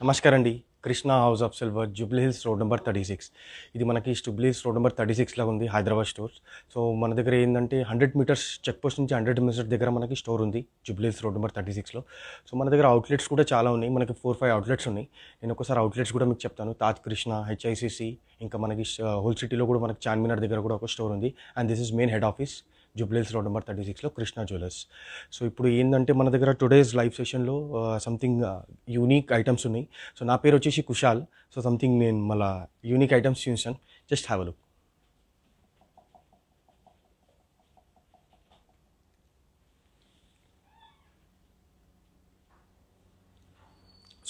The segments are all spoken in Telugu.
నమస్కారం అండి. Krishna house of Silver Jubilee Hills road number 36. ఇది మనకి జూబ్లీ హిల్స్ రోడ్ నెంబర్ 36లో ఉంది హైదరాబాద్ స్టోర్. సో మన దగ్గర ఏంటంటే 100 మీటర్స్ చెక్ పోస్ట్ నుంచి 100 మీటర్స్ దగ్గర మనకి స్టోర్ ఉంది జూబ్లీ హిల్స్ రోడ్ నెంబర్ 36లో. సో మన దగ్గర అవుట్లెట్స్ కూడా చాలా ఉన్నాయి. మనకి 4-5 అవుట్లెట్స్ ఉన్నాయి. నేను ఒకసారి అవుట్లెట్స్ కూడా మీకు చెప్తాను. తాజ్ కృష్ణ, హెచ్ఐసిసి, ఇంకా మనకి హోల్ సిటీలో కూడా మనకి చార్మినార్ దగ్గర కూడా ఒక స్టోర్ ఉంది. And this is main head office Jubilee Hills road number 36లో కృష్ణ జ్యువెలర్స్. సో ఇప్పుడు ఏంటంటే మన దగ్గర టుడేస్ లైవ్ సెషన్లో సంథింగ్ యూనిక్ ఐటమ్స్ ఉన్నాయి. సో నా పేరు వచ్చేసి కుషాల్. సో సంథింగ్ నేను మళ్ళీ యూనిక్ ఐటమ్స్ చూసాను. Just have a look.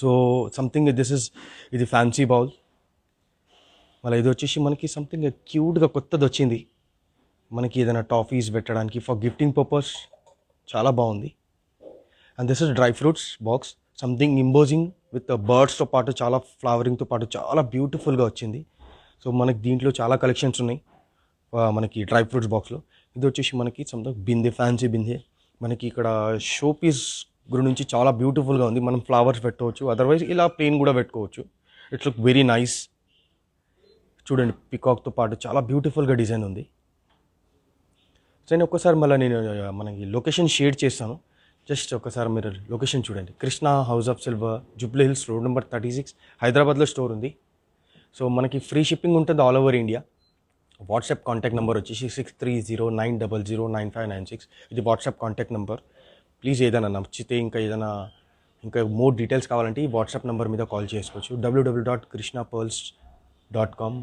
So something ఇది ఫ్యాన్సీ బౌల్. మళ్ళీ ఇది వచ్చేసి మనకి సంథింగ్ క్యూట్గా కొత్తది వచ్చింది. మనకి ఏదైనా టాఫీస్ పెట్టడానికి ఫర్ గిఫ్టింగ్ పర్పస్ చాలా బాగుంది. And this is dry fruits box, something embossing with బర్డ్స్తో పాటు చాలా ఫ్లవరింగ్తో పాటు చాలా బ్యూటిఫుల్గా వచ్చింది. సో మనకి దీంట్లో చాలా కలెక్షన్స్ ఉన్నాయి మనకి డ్రై ఫ్రూట్స్ బాక్స్లో. ఇది వచ్చేసి మనకి సంథింగ్ బిందె, ఫ్యాన్సీ బిందె. మనకి ఇక్కడ షో పీస్ గురించి చాలా బ్యూటిఫుల్గా ఉంది. మనం ఫ్లవర్స్ పెట్టుకోవచ్చు, అదర్వైజ్ ఇలా ప్లెయిన్ కూడా పెట్టుకోవచ్చు. It's look very nice. చూడండి, పికాక్తో పాటు చాలా బ్యూటిఫుల్గా డిజైన్ ఉంది. సో నేను ఒక్కసారి మళ్ళీ మనకి లొకేషన్ షేర్ చేస్తాను. జస్ట్ ఒకసారి మీరు లొకేషన్ చూడండి. Krishna house of Silver Jubilee Hills road number 36 హైదరాబాద్లో స్టోర్ ఉంది. సో మనకి ఫ్రీ షిప్పింగ్ ఉంటుంది all over India. WhatsApp contact number వచ్చేసి 6309009596. ఇది వాట్సాప్ కాంటాక్ట్ నెంబర్. ప్లీజ్ ఏదైనా నచ్చితే ఇంకా మోర్ డీటెయిల్స్ కావాలంటే ఈ వాట్సాప్ నెంబర్ మీద కాల్ చేసుకోవచ్చు. www.krishnapearls.com.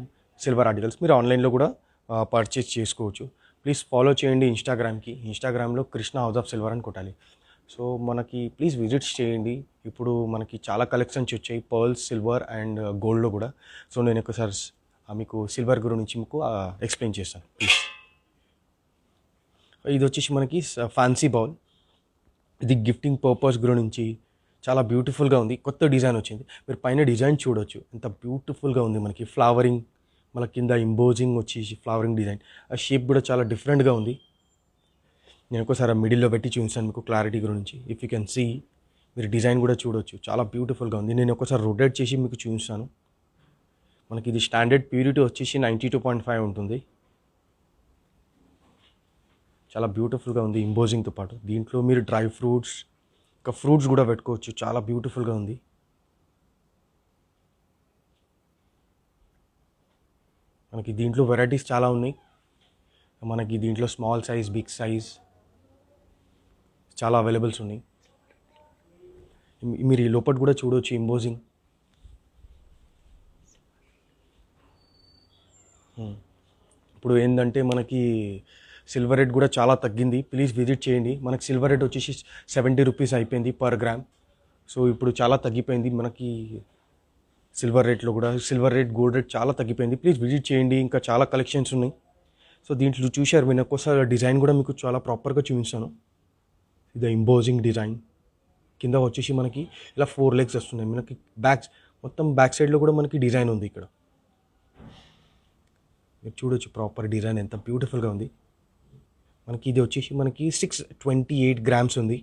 సిల్వర్ ఆర్టికల్స్ మీరు ఆన్లైన్లో కూడా పర్చేస్ చేసుకోవచ్చు. ప్లీజ్ ఫాలో చేయండి ఇన్స్టాగ్రామ్లో కృష్ణ హౌస్ ఆఫ్ సిల్వర్ అని కొట్టాలి. సో మనకి ప్లీజ్ విజిట్స్ చేయండి. ఇప్పుడు మనకి చాలా కలెక్షన్స్ వచ్చాయి పర్ల్స్, సిల్వర్ అండ్ గోల్డ్లో కూడా. సో నేను ఒకసారి మీకు సిల్వర్ గురించి మీకు ఎక్స్ప్లెయిన్ చేస్తాను ప్లీజ్. ఇది వచ్చేసి మనకి ఫ్యాన్సీ బౌల్. ఇది గిఫ్టింగ్ పర్పస్ గురించి చాలా బ్యూటిఫుల్గా ఉంది. కొత్త డిజైన్ వచ్చింది. మీరు పైన డిజైన్ చూడవచ్చు ఎంత బ్యూటిఫుల్గా ఉంది. మనకి ఫ్లవరింగ్, మన కింద ఇంబోజింగ్ వచ్చేసి ఫ్లవరింగ్ డిజైన్. ఆ షేప్ కూడా చాలా డిఫరెంట్గా ఉంది. నేను ఒకసారి మిడిల్లో పెట్టి చూపిస్తాను మీకు క్లారిటీ గురించి. ఇఫ్ యూ కెన్ సీ, మీరు డిజైన్ కూడా చూడవచ్చు, చాలా బ్యూటిఫుల్గా ఉంది. నేను ఒకసారి రొటేట్ చేసి మీకు చూపిస్తాను. మనకి ఇది స్టాండర్డ్ ప్యూరిటీ వచ్చేసి 92.5 ఉంటుంది. చాలా బ్యూటిఫుల్గా ఉంది ఇంబోజింగ్తో పాటు. దీంట్లో మీరు డ్రై ఫ్రూట్స్, ఇంకా ఫ్రూట్స్ కూడా పెట్టుకోవచ్చు. చాలా బ్యూటిఫుల్గా ఉంది. మనకి దీంట్లో వెరైటీస్ చాలా ఉన్నాయి. మనకి దీంట్లో స్మాల్ సైజ్, బిగ్ సైజ్ చాలా అవైలబుల్స్ ఉన్నాయి. మీరు ఈ లోపల కూడా చూడవచ్చు ఇంబోజింగ్. ఇప్పుడు ఏంటంటే మనకి సిల్వర్ రేట్ కూడా చాలా తగ్గింది. ప్లీజ్ విజిట్ చేయండి. మనకి సిల్వర్ రేట్ వచ్చేసి 70 రూపీస్ అయిపోయింది పర్ గ్రామ్. సో ఇప్పుడు చాలా తగ్గిపోయింది మనకి సిల్వర్ రేట్లో కూడా. సిల్వర్ రేట్, గోల్డ్ రేట్ చాలా తగ్గిపోయింది. ప్లీజ్ విజిట్ చేయండి. ఇంకా చాలా కలెక్షన్స్ ఉన్నాయి. సో దీంట్లో చూశారు మీరు. ఒక్కోసారి డిజైన్ కూడా మీకు చాలా ప్రాపర్గా చూపిస్తాను. ఇది ఇంబోజింగ్ డిజైన్. కింద వచ్చేసి మనకి ఇలా 4 లెగ్స్ వస్తున్నాయి. మనకి మొత్తం బ్యాక్ సైడ్లో కూడా మనకి డిజైన్ ఉంది. ఇక్కడ మీరు చూడొచ్చు ప్రాపర్ డిజైన్ ఎంత బ్యూటిఫుల్గా ఉంది. మనకి ఇది వచ్చేసి మనకి 628 గ్రామ్స్ ఉంది.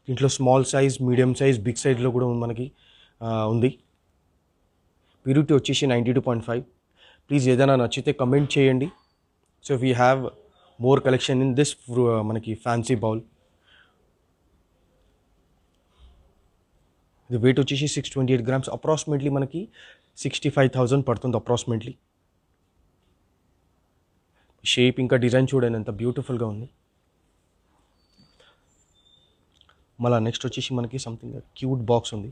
దీంట్లో small size, medium size, big సైజ్లో కూడా మనకి ఉంది. ప్యూరిటీ వచ్చేసి 92.5. ప్లీజ్ ఏదైనా నచ్చితే కమెంట్ చేయండి. So we have more collection in this మనకి ఫ్యాన్సీ బౌల్. ఇది వెయిట్ వచ్చేసి 628 గ్రామ్స్. అప్రాక్సిమేట్లీ మనకి 65,000 పడుతుంది అప్రాక్సిమేట్లీ. షేప్ ఇంకా డిజైన్ చూడండి ఎంత బ్యూటిఫుల్గా ఉంది. మళ్ళీ నెక్స్ట్ వచ్చేసి మనకి సంథింగ్ క్యూట్ బాక్స్ ఉంది.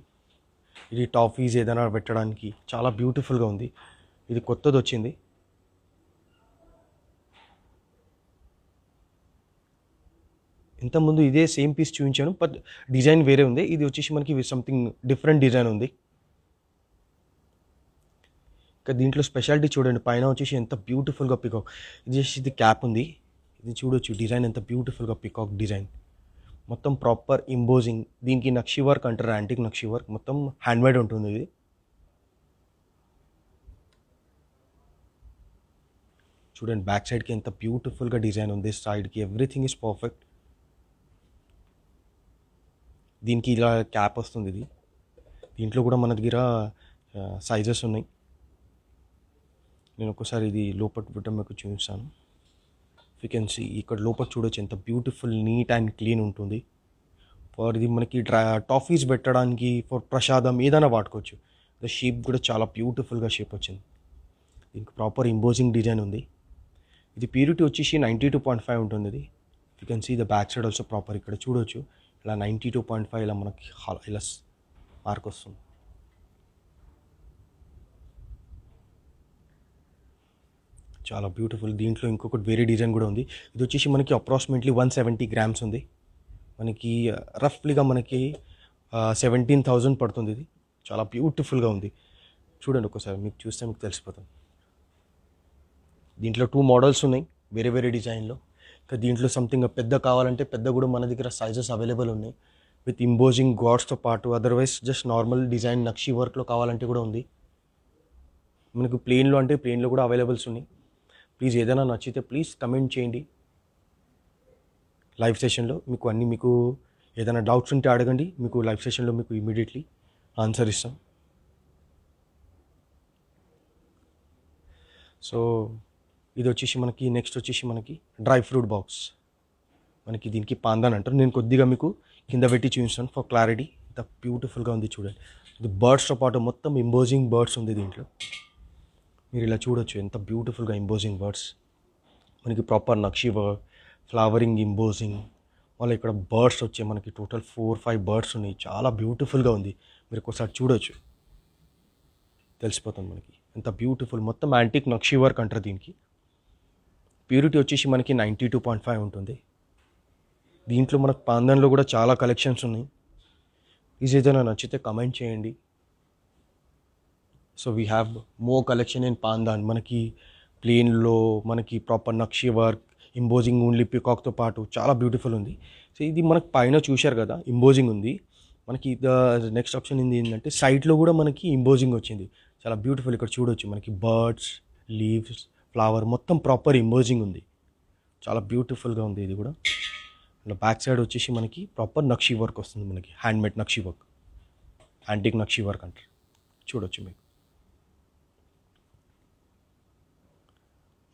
ఇది టాఫీస్ ఏదైనా పెట్టడానికి చాలా బ్యూటిఫుల్గా ఉంది. ఇది కొత్తది వచ్చింది. ఇంతకుముందు ఇదే సేమ్ పీస్ చూపించాను, బట్ డిజైన్ వేరే ఉంది. ఇది వచ్చేసి మనకి సంథింగ్ డిఫరెంట్ డిజైన్ ఉంది. ఇంకా దీంట్లో స్పెషాలిటీ చూడండి, పైన వచ్చేసి ఎంత బ్యూటిఫుల్గా పికాక్. ఇది క్యాప్ ఉంది. ఇది చూడొచ్చు డిజైన్ ఎంత బ్యూటిఫుల్గా పికాక్ డిజైన్. మొత్తం ప్రాపర్ ఇంబోజింగ్. దీనికి నక్షి వర్క్ అంటారు, యాంటిక్ నక్షి వర్క్. మొత్తం హ్యాండ్మేడ్ ఉంటుంది ఇది. చూడండి బ్యాక్ సైడ్కి ఎంత బ్యూటిఫుల్గా డిజైన్ ఉంది. సైడ్కి ఎవ్రీథింగ్ ఈజ్ పర్ఫెక్ట్. దీనికి ఇలా క్యాప్ వస్తుంది. ఇది దీంట్లో కూడా మన దగ్గర సైజెస్ ఉన్నాయి. నేను ఒకసారి ఇది లోపల బుట్టం మీకు చూపిస్తాను. యూ కెన్ సీ ఇక్కడ లోపల చూడొచ్చు ఎంత బ్యూటిఫుల్ నీట్ అండ్ క్లీన్ ఉంటుంది. ఫర్ ఇది మనకి టాఫీస్ పెట్టడానికి ఫర్ ప్రసాదం ఏదైనా వాడుకోవచ్చు. ద షేప్ కూడా చాలా బ్యూటిఫుల్గా షేప్ వచ్చింది. దీనికి ప్రాపర్ ఇంపోజింగ్ డిజైన్ ఉంది. ఇది ప్యూరిటీ వచ్చేసి 92.5 ఉంటుంది. ఇది you can see the back side also proper ఇక్కడ చూడొచ్చు. ఇలా 92.5 ఇలా మనకి ఇలా మార్క్ వస్తుంది. చాలా బ్యూటిఫుల్. దీంట్లో ఇంకొకటి వేరే డిజైన్ కూడా ఉంది. ఇది వచ్చేసి మనకి అప్రాక్సిమేట్లీ 170 గ్రామ్స్ ఉంది. మనకి రఫ్లీగా మనకి 17,000 పడుతుంది. ఇది చాలా బ్యూటిఫుల్గా ఉంది. చూడండి ఒకసారి, మీకు చూస్తే మీకు తెలిసిపోతుంది. దీంట్లో 2 మోడల్స్ ఉన్నాయి వేరే వేరే డిజైన్లో. ఇంకా దీంట్లో సంథింగ్ పెద్ద కావాలంటే పెద్ద కూడా మన దగ్గర సైజెస్ అవైలబుల్ ఉన్నాయి విత్ ఇంపోజింగ్ గాడ్స్తో పాటు. అదర్వైజ్ జస్ట్ నార్మల్ డిజైన్ నక్షి వర్క్లో కావాలంటే కూడా ఉంది. మనకు ప్లెయిన్లో అంటే ప్లెయిన్లో కూడా అవైలబుల్స్ ఉన్నాయి. ప్లీజ్ ఏదైనా నచ్చితే ప్లీజ్ కమెంట్ చేయండి లైవ్ సెషన్లో. మీకు ఏదైనా డౌట్స్ ఉంటే అడగండి, మీకు లైవ్ సెషన్లో మీకు ఇమీడియట్లీ ఆన్సర్ ఇస్తాం. సో ఇది వచ్చేసి మనకి నెక్స్ట్ వచ్చేసి మనకి డ్రై ఫ్రూట్ బాక్స్. మనకి దీనికి పాందాన్ అంటారు. నేను కొద్దిగా మీకు కింద పెట్టి చూపిస్తాను ఫర్ క్లారిటీ. ఇంత బ్యూటిఫుల్గా ఉంది చూడండి. ఇది బర్డ్స్తో పాటు మొత్తం ఇంపోజింగ్ బర్డ్స్ ఉంది దీంట్లో. మీరు ఇలా చూడొచ్చు ఎంత బ్యూటిఫుల్గా ఇంపోజింగ్ బర్డ్స్. మనకి proper nakshi work, flowering imposing, మళ్ళీ ఇక్కడ బర్డ్స్ వచ్చే మనకి టోటల్ 4-5 బర్డ్స్ ఉన్నాయి. చాలా బ్యూటిఫుల్గా ఉంది. మీరు ఒకసారి చూడొచ్చు, తెలిసిపోతుంది మనకి ఎంత బ్యూటిఫుల్. మొత్తం యాంటిక్ నక్షి వర్క్ అంటారు దీనికి. ప్యూరిటీ వచ్చేసి మనకి 92.5 ఉంటుంది. దీంట్లో మనకు పాందన్లో కూడా చాలా కలెక్షన్స్ ఉన్నాయి. ప్లీజ్ ఏదైనా నచ్చితే కమెంట్ చేయండి. So we have more collection in pandan. మనకి ప్లేన్లో మనకి proper nakshi work, embossing only పికాక్తో పాటు చాలా బ్యూటిఫుల్ ఉంది. సో ఇది మనకు పైన చూశారు కదా ఇంపోజింగ్ ఉంది. మనకి నెక్స్ట్ ఆప్షన్ ఏంటంటే సైడ్లో కూడా మనకి ఇంపోజింగ్ వచ్చింది. చాలా బ్యూటిఫుల్. ఇక్కడ చూడొచ్చు మనకి బర్డ్స్, లీవ్స్, ఫ్లవర్ మొత్తం ప్రాపర్ ఇంపోజింగ్ ఉంది. చాలా బ్యూటిఫుల్గా ఉంది ఇది కూడా. బ్యాక్ సైడ్ వచ్చేసి మనకి ప్రాపర్ నక్షి వర్క్ వస్తుంది. మనకి హ్యాండ్మేడ్ నక్షి వర్క్, యాంటిక్ నక్షి వర్క్ అంటారు. చూడొచ్చు మీకు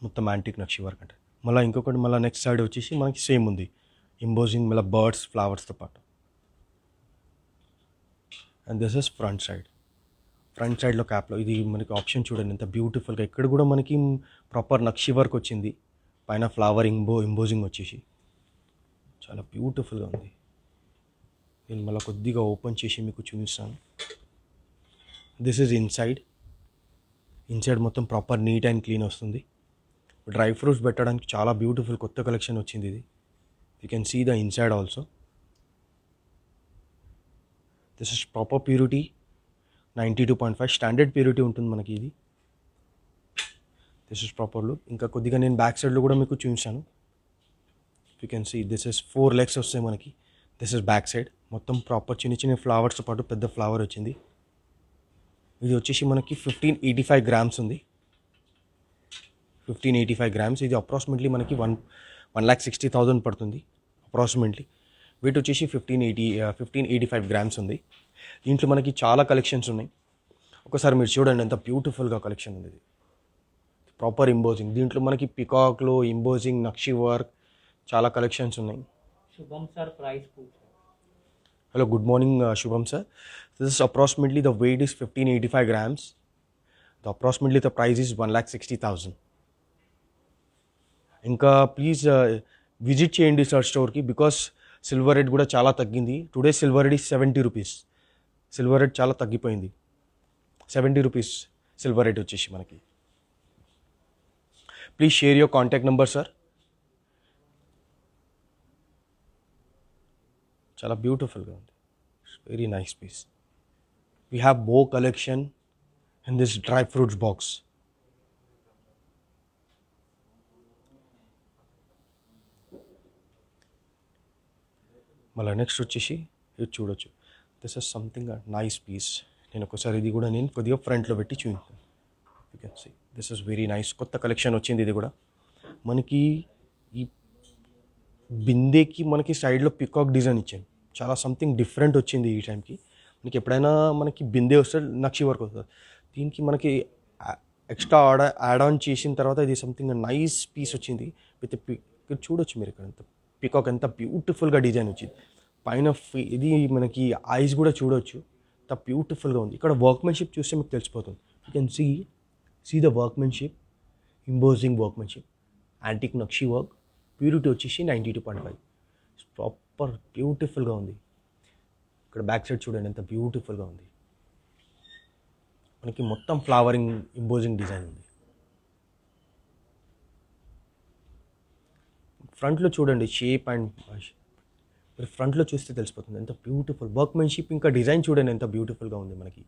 మొత్తం యాంటిక్ నక్షి వర్క్ అంటే. మళ్ళీ ఇంకొకటి మళ్ళీ నెక్స్ట్ సైడ్ వచ్చేసి మనకి సేమ్ ఉంది ఇంపోజింగ్, మళ్ళీ బర్డ్స్ ఫ్లవర్స్తో పాటు. And this is front side. Front సైడ్లో క్యాప్లో ఇది మనకి ఆప్షన్ చూడండి ఎంత బ్యూటిఫుల్గా. ఇక్కడ కూడా మనకి ప్రాపర్ నక్షి వర్క్ వచ్చింది. పైన ఫ్లవర్ ఇంపోజింగ్ వచ్చేసి చాలా బ్యూటిఫుల్గా ఉంది. నేను మళ్ళీ కొద్దిగా ఓపెన్ చేసి మీకు చూపిస్తాను. This is inside. ఇన్సైడ్ మొత్తం ప్రాపర్ నీట్ అండ్ క్లీన్ వస్తుంది. డ్రై ఫ్రూట్స్ పెట్టడానికి చాలా బ్యూటిఫుల్ కొత్త కలెక్షన్ వచ్చింది ఇది. You can see the inside also. This is proper purity 92.5 standard purity ఉంటుంది మనకి ఇది. This is proper look. ఇంకా కొద్దిగా నేను బ్యాక్ సైడ్లో కూడా మీకు చూపిస్తాను. You can see this is 4 legs వస్తాయి మనకి. This is back side. మొత్తం ప్రాపర్ చిన్న చిన్న ఫ్లవర్స్తో పాటు పెద్ద ఫ్లవర్ వచ్చింది. ఇది వచ్చేసి మనకి 1585 గ్రామ్స్ ఉంది. 1585 గ్రామ్స్. ఇది అప్రాక్సిమేట్లీ మనకి 1,60,000 పడుతుంది అప్రాక్సిమేట్లీ. వెయిట్ వచ్చేసి 1585 గ్రామ్స్ ఉంది. దీంట్లో మనకి చాలా కలెక్షన్స్ ఉన్నాయి. ఒకసారి మీరు చూడండి ఎంత బ్యూటిఫుల్గా కలెక్షన్ ఉంది. ఇది ప్రాపర్ ఇంపోజింగ్. దీంట్లో మనకి పికాక్లో ఇంపోజింగ్, నక్షి వర్క్ చాలా కలెక్షన్స్ ఉన్నాయి. శుభం సార్, ప్రైస్ పూछ. Hello, good morning, Shubham sir. This is approximately the weight is 1585 grams. Approximately the price is 1,60,000. ఇంకా ప్లీజ్ విజిట్ చేయండి సార్ స్టోర్కి. బికాస్ సిల్వర్ రేట్ కూడా చాలా తగ్గింది. Today silver rate is 70 rupees. Silver rate చాలా తగ్గిపోయింది. 70 రూపీస్ సిల్వర్ రేట్ వచ్చేసి మనకి. Please share your contact number sir. చాలా బ్యూటిఫుల్గా ఉంది. Very nice piece. We have more collection in this dry fruits box. మళ్ళీ నెక్స్ట్ వచ్చేసి ఇది చూడొచ్చు. This is something nice piece. నేను ఒకసారి ఇది కూడా నేను కొద్దిగా ఫ్రంట్లో పెట్టి చూపిస్తాను. You can see this is very nice. కొత్త కలెక్షన్ వచ్చింది ఇది కూడా మనకి. ఈ బిందెకి మనకి సైడ్లో పికాక్ డిజైన్ ఇచ్చాను. చాలా సంథింగ్ డిఫరెంట్ వచ్చింది ఈ టైంకి. మనకి ఎప్పుడైనా మనకి బిందె వస్తే నక్షి వర్క్ వస్తుంది. దీనికి మనకి ఎక్స్ట్రా యాడ్ ఆన్ చేసిన తర్వాత ఇది సంథింగ్ నైస్ పీస్ వచ్చింది విత్ ఇక్కడ చూడొచ్చు మీరు ఇక్కడ ఎంత పికాక్ ఎంత బ్యూటిఫుల్గా డిజైన్ వచ్చింది పైన ఇది మనకి ఐస్ కూడా చూడొచ్చు ఎంత బ్యూటిఫుల్గా ఉంది. ఇక్కడ వర్క్మెన్షిప్ చూస్తే మీకు తెలిసిపోతుంది. You can see the workmanship, imposing workmanship, antique నక్షి వర్క్, ప్యూరిటీ వచ్చేసి 92.5, ప్రాపర్ బ్యూటిఫుల్గా ఉంది. ఇక్కడ బ్యాక్ సైడ్ చూడండి ఎంత బ్యూటిఫుల్గా ఉంది. మనకి మొత్తం ఫ్లవరింగ్ ఇంపోజింగ్ డిజైన్ ఉంది. ఫ్రంట్లో చూడండి షేప్ అండ్ మీరు ఫ్రంట్లో చూస్తే తెలిసిపోతుంది ఎంత బ్యూటిఫుల్ వర్క్మెన్షిప్, ఇంకా డిజైన్ చూడండి ఎంత బ్యూటిఫుల్గా ఉంది. మనకి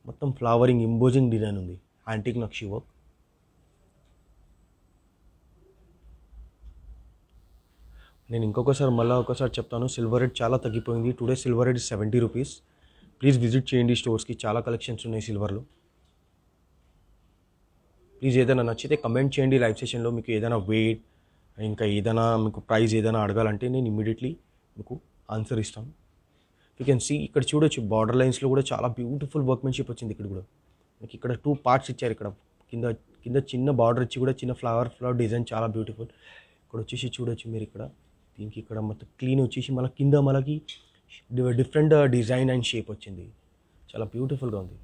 మొత్తం ఫ్లవరింగ్ ఇంపోజింగ్ డిజైన్ ఉంది, యాంటిక్ నక్షి వర్క్. నేను మళ్ళీ ఒకసారి చెప్తాను, సిల్వర్ రేట్ చాలా తగ్గిపోయింది. Today silver rate 70 rupees. Please visit చేయండి స్టోర్స్కి, చాలా కలెక్షన్స్ ఉన్నాయి సిల్వర్లో. ప్లీజ్ ఏదైనా నచ్చితే కమెంట్ చేయండి లైవ్ సెషన్లో. మీకు ఏదైనా వెయిట్ ఇంకా ఏదైనా మీకు ప్రైస్ ఏదైనా అడగాలంటే నేను ఇమ్మీడియట్లీ మీకు ఆన్సర్ ఇస్తాను. యూ కెన్ సీ ఇక్కడ చూడొచ్చు బార్డర్ లైన్స్లో కూడా చాలా బ్యూటిఫుల్ వర్క్మెన్షిప్ వచ్చింది. ఇక్కడ కూడా మీకు ఇక్కడ 2 పార్ట్స్ ఇచ్చారు. ఇక్కడ కింద చిన్న బార్డర్ ఇచ్చి కూడా చిన్న ఫ్లవర్ డిజైన్ చాలా బ్యూటిఫుల్. ఇక్కడ వచ్చేసి చూడొచ్చు మీరు ఇక్కడ దీనికి ఇక్కడ మొత్తం క్లీన్ వచ్చేసి మళ్ళీ కింద మనకి డిఫరెంట్ డిజైన్ అండ్ షేప్ వచ్చింది, చాలా బ్యూటిఫుల్గా ఉంది.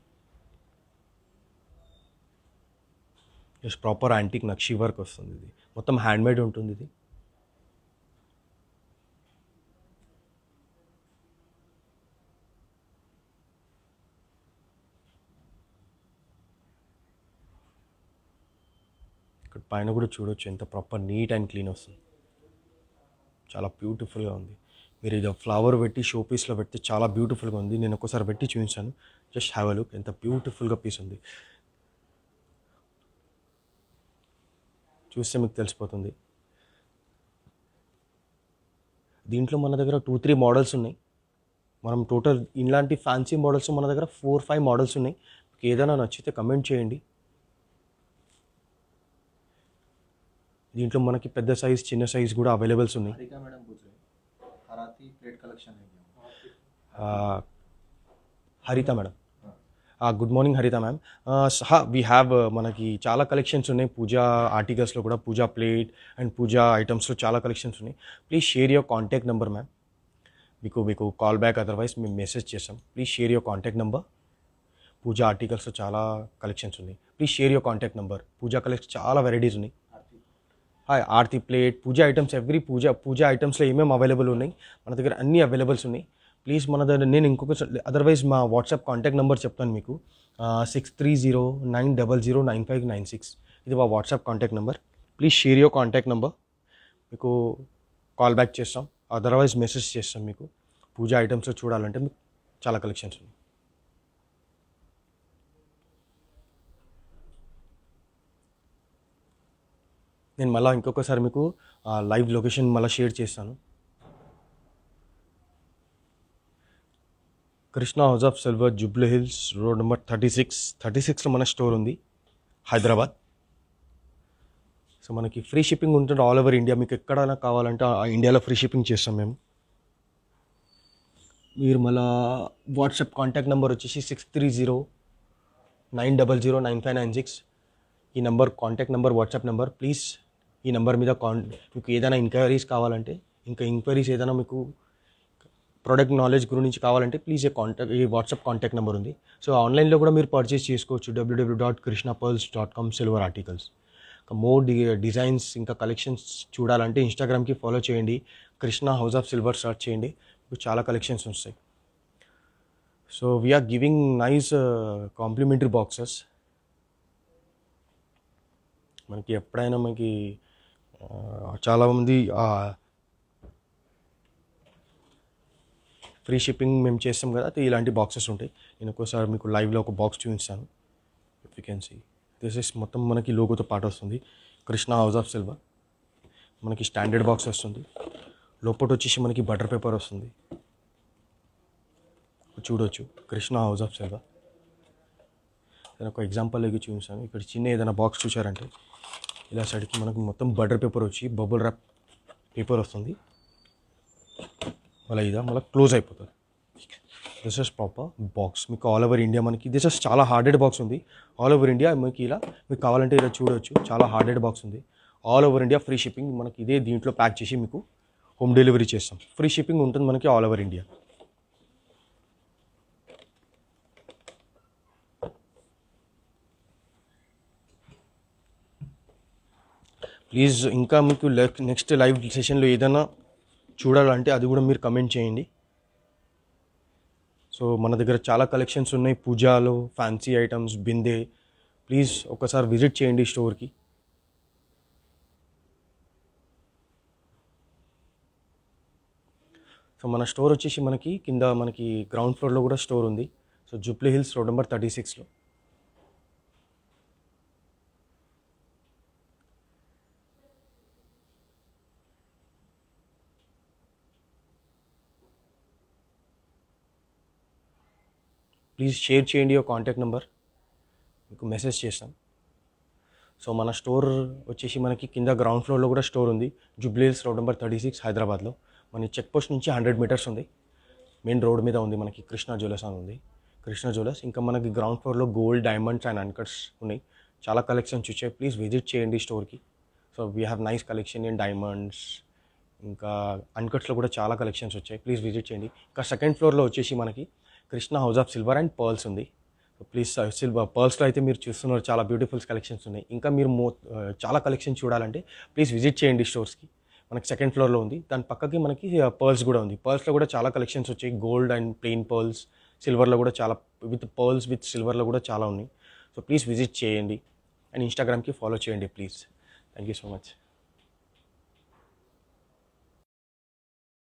జస్ట్ ప్రాపర్ యాంటిక్ నక్షి వర్క్ వస్తుంది. ఇది మొత్తం హ్యాండ్మేడ్ ఉంటుంది. ఇది ఇక్కడ పైన కూడా చూడొచ్చు ఎంత ప్రాపర్ నీట్ అండ్ క్లీన్ వస్తుంది, చాలా బ్యూటిఫుల్గా ఉంది. మీరు ఇది ఫ్లవర్ పెట్టి షో పీస్లో పెడితే చాలా బ్యూటిఫుల్గా ఉంది. నేను ఒకసారి పెట్టి చూపించాను, జస్ట్ హ్యావ్ అ లుక్ ఎంత బ్యూటిఫుల్గా పీస్ ఉంది. చూస్తే మీకు తెలిసిపోతుంది. దీంట్లో మన దగ్గర 2-3 మోడల్స్ ఉన్నాయి. మనం టోటల్ ఇలాంటి ఫ్యాన్సీ మోడల్స్ మన దగ్గర 4-5 మోడల్స్ ఉన్నాయి. మీకు ఏదైనా నచ్చితే కమెంట్ చేయండి. దీంట్లో మనకి పెద్ద సైజ్ చిన్న సైజ్ కూడా అవైలబుల్స్ ఉన్నాయి. హరిత మేడం, గుడ్ మార్నింగ్ హరిత మ్యామ్. వీ హ్యావ్ మనకి చాలా కలెక్షన్స్ ఉన్నాయి పూజా ఆర్టికల్స్లో కూడా, పూజా ప్లేట్ అండ్ పూజా ఐటమ్స్లో చాలా కలెక్షన్స్ ఉన్నాయి. Please share your contact number ma'am. మీకు కాల్ బ్యాక్ అదర్వైజ్ మేము మెసేజ్ చేస్తాం. Please share your contact number. Puja ఆర్టికల్స్లో చాలా కలెక్షన్స్ ఉన్నాయి. Please share your contact number. Puja collection చాలా వెరైటీస్ ఉన్నాయి. Hi aarti plate, puja items, every puja ఐటమ్స్లో ఏమేమి అవైలబుల్ ఉన్నాయి మన దగ్గర అన్నీ అవైలబుల్స్ ఉన్నాయి. ప్లీజ్ మన దగ్గర నేను ఇంకొకసారి అదర్వైజ్ మా వాట్సాప్ కాంటాక్ట్ నెంబర్ చెప్తాను మీకు, 6309009596. ఇది మా WhatsApp contact number. Please share your contact number. మీకు కాల్ బ్యాక్ చేస్తాం, అదర్వైజ్ మెసేజ్ చేస్తాం. మీకు పూజా ఐటమ్స్లో చూడాలంటే మీకు చాలా కలెక్షన్స్ ఉన్నాయి. నేను మళ్ళీ ఇంకొకసారి మీకు లైవ్ లొకేషన్ మళ్ళీ షేర్ చేస్తాను. Krishna house of Silver, Jubilee Hills road number 36లో మన స్టోర్ ఉంది, హైదరాబాద్. సో మనకి ఫ్రీ షిప్పింగ్ ఉంటుంది ఆల్ ఓవర్ ఇండియా. మీకు ఎక్కడైనా కావాలంటే ఇండియాలో ఫ్రీ షిప్పింగ్ చేస్తాం మేము. మీరు మళ్ళీ వాట్సాప్ కాంటాక్ట్ నెంబర్ వచ్చేసి 6309009596. ఈ number contact number, WhatsApp number. Please ఈ నెంబర్ మీద మీకు ఏదైనా ఎంక్వైరీస్ కావాలంటే, ఇంకా ఎంక్వైరీస్ ఏదైనా మీకు ప్రోడక్ట్ నాలెడ్జ్ గురించి కావాలంటే ప్లీజ్ ఈ వాట్సాప్ కాంటాక్ట్ నెంబర్ ఉంది. సో ఆన్లైన్లో కూడా మీరు పర్చేస్ చేసుకోవచ్చు, www.krishnapearls.com silver articles. More designs ఇంకా కలెక్షన్స్ చూడాలంటే ఇన్స్టాగ్రామ్కి ఫాలో చేయండి, Krishna house of silver search చేయండి, మీకు చాలా కలెక్షన్స్ వస్తాయి. So we are giving nice complimentary boxes. మనకి ఎప్పుడైనా మనకి చాలామంది ఫ్రీ షిప్పింగ్ మేము చేస్తాం కదా, ఇలాంటి బాక్సెస్ ఉంటాయి. నేను ఒక్కోసారి మీకు లైవ్లో ఒక బాక్స్ చూపిస్తాను. If you can see this is మొత్తం మనకి లోగోతో పాటు వస్తుంది, కృష్ణ హౌస్ ఆఫ్ సిల్వర్. మనకి స్టాండర్డ్ బాక్స్ వస్తుంది, లోపల వచ్చేసి మనకి బటర్ పేపర్ వస్తుంది. చూడవచ్చు కృష్ణ హౌస్ ఆఫ్ సిల్వర్. నేను ఒక ఎగ్జాంపుల్ దగ్గర చూపిస్తాను. ఇక్కడ చిన్న ఏదైనా బాక్స్ చూసారంటే ఇలా సైడ్కి మనకు మొత్తం బటర్ పేపర్ వచ్చి బబుల్ ర్యాప్ పేపర్ వస్తుంది. మళ్ళీ క్లోజ్ అయిపోతుంది. దిస్ ఇస్ ప్రాపర్ బాక్స్ మీకు ఆల్ ఓవర్ ఇండియా మనకి దిస్ ఇస్ చాలా హార్డెడ్ బాక్స్ ఉంది ఆల్ ఓవర్ ఇండియా మీకు ఇలా మీకు కావాలంటే ఇలా చూడవచ్చు చాలా హార్డెడ్ బాక్స్ ఉంది all over India free shipping మనకి ఇదే దీంట్లో ప్యాక్ చేసి మీకు హోమ్ డెలివరీ చేస్తాం ఫ్రీ షిప్పింగ్ ఉంటుంది మనకి ఆల్ ఓవర్ ఇండియా ప్లీజ్ ఇంకా మీకు నెక్స్ట్ లైవ్ సెషన్లో ఏదైనా చూడాలంటే అది కూడా మీరు కమెంట్ చేయండి సో మన దగ్గర చాలా కలెక్షన్స్ ఉన్నాయి పూజాలో ఫ్యాన్సీ ఐటమ్స్ బిందే ప్లీజ్ ఒకసారి విజిట్ చేయండి స్టోర్కి సో మన స్టోర్ వచ్చేసి మనకి కింద మనకి గ్రౌండ్ ఫ్లోర్లో కూడా స్టోర్ ఉంది so Jubilee Hills road number 36లో ప్లీజ్ షేర్ చేయండి your కాంటాక్ట్ నెంబర్ మీకు మెసేజ్ చేస్తాం సో మన స్టోర్ వచ్చేసి మనకి కింద గ్రౌండ్ ఫ్లోర్లో కూడా స్టోర్ ఉంది జూబ్లీ హిల్స్ రోడ్ నెంబర్ 36 హైదరాబాద్లో మన చెక్ పోస్ట్ నుంచి 100 మీటర్స్ ఉంది మెయిన్ రోడ్ మీద ఉంది మనకి కృష్ణా జ్యువెలర్స్ అని ఉంది కృష్ణా జ్యువెలర్స్ ఇంకా మనకి గ్రౌండ్ ఫ్లోర్లో గోల్డ్ డైమండ్స్ అండ్ అన్కట్స్ ఉన్నాయి చాలా కలెక్షన్స్ వచ్చాయి ప్లీజ్ విజిట్ చేయండి స్టోర్కి so we have nice collection in diamonds ఇంకా అన్కట్స్లో కూడా చాలా కలెక్షన్స్ వచ్చాయి ప్లీజ్ విజిట్ చేయండి ఇంకా సెకండ్ ఫ్లోర్లో వచ్చేసి మనకి Krishna house of silver and pearls ఉంది సో ప్లీజ్ సిల్వర్ పర్ల్స్లో అయితే మీరు చూస్తున్నారు చాలా బ్యూటిఫుల్స్ కలెక్షన్స్ ఉన్నాయి ఇంకా మీరు చాలా కలెక్షన్ చూడాలంటే ప్లీజ్ విజిట్ చేయండి స్టోర్స్కి మనకి సెకండ్ ఫ్లోర్లో ఉంది దాని పక్కకి మనకి పర్ల్స్ కూడా ఉంది పర్ల్స్లో కూడా చాలా కలెక్షన్స్ వచ్చాయి గోల్డ్ అండ్ ప్లెయిన్ పర్ల్స్ సిల్వర్లో కూడా చాలా విత్ పర్ల్స్ విత్ సిల్వర్లో కూడా చాలా ఉన్నాయి సో ప్లీజ్ విజిట్ చేయండి అండ్ ఇన్స్టాగ్రామ్కి ఫాలో చేయండి please thank you so much